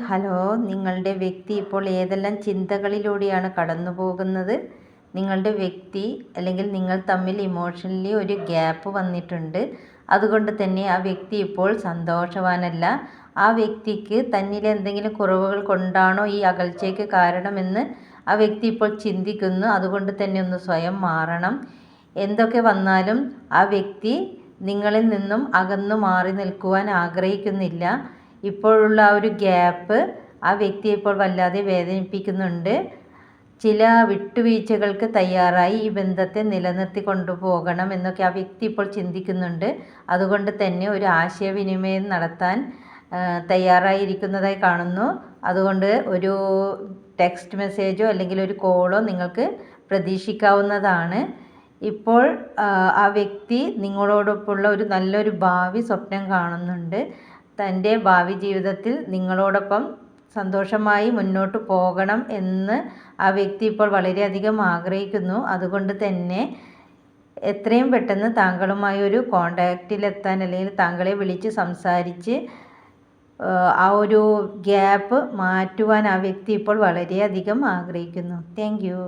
Hello. നിങ്ങളുടെ വ്യക്തി ഇപ്പോൾ ഏതെല്ലാം ചിന്തകളിലൂടെയാണ് കടന്നു പോകുന്നത്? നിങ്ങളുടെ വ്യക്തി അല്ലെങ്കിൽ നിങ്ങൾ തമ്മിൽ ഇമോഷണലി ഒരു ഗ്യാപ്പ് വന്നിട്ടുണ്ട്. അതുകൊണ്ട് തന്നെ ആ വ്യക്തി ഇപ്പോൾ സന്തോഷവാനല്ല. ആ വ്യക്തിക്ക് തന്നിലെ എന്തെങ്കിലും കുറവുകൾ കൊണ്ടാണോ ഈ അകൽച്ചയ്ക്ക് കാരണമെന്ന് ആ വ്യക്തി ഇപ്പോൾ ചിന്തിക്കുന്നു. അതുകൊണ്ട് തന്നെ ഒന്ന് സ്വയം മാറണം. എന്തൊക്കെ വന്നാലും ആ വ്യക്തി നിങ്ങളിൽ നിന്നും അകന്നു മാറി നിൽക്കുവാൻ ആഗ്രഹിക്കുന്നില്ല. ഇപ്പോഴുള്ള ആ ഒരു ഗ്യാപ്പ് ആ വ്യക്തിയെ ഇപ്പോൾ വല്ലാതെ വേദനിപ്പിക്കുന്നുണ്ട്. ചില വിട്ടുവീഴ്ചകൾക്ക് തയ്യാറായി ഈ ബന്ധത്തെ നിലനിർത്തി കൊണ്ടുപോകണം എന്നൊക്കെ ആ വ്യക്തി ഇപ്പോൾ ചിന്തിക്കുന്നുണ്ട്. അതുകൊണ്ട് തന്നെ ഒരു ആശയവിനിമയം നടത്താൻ തയ്യാറായിരിക്കുന്നതായി കാണുന്നു. അതുകൊണ്ട് ഒരു ടെക്സ്റ്റ് മെസ്സേജോ അല്ലെങ്കിൽ ഒരു കോളോ നിങ്ങൾക്ക് പ്രതീക്ഷിക്കാവുന്നതാണ്. ഇപ്പോൾ ആ വ്യക്തി നിങ്ങളോടൊപ്പമുള്ള ഒരു നല്ലൊരു ഭാവി സ്വപ്നം കാണുന്നുണ്ട്. തൻ്റെ ഭാവി ജീവിതത്തിൽ നിങ്ങളോടൊപ്പം സന്തോഷമായി മുന്നോട്ട് പോകണം എന്ന് ആ വ്യക്തി ഇപ്പോൾ വളരെയധികം ആഗ്രഹിക്കുന്നു. അതുകൊണ്ട് തന്നെ എത്രയും പെട്ടെന്ന് താങ്കളുമായി ഒരു കോണ്ടാക്റ്റിലെത്താൻ അല്ലെങ്കിൽ താങ്കളെ വിളിച്ച് സംസാരിച്ച് ആ ഒരു ഗ്യാപ്പ് മാറ്റുവാൻ ആ വ്യക്തി ഇപ്പോൾ വളരെയധികം ആഗ്രഹിക്കുന്നു. Thank you.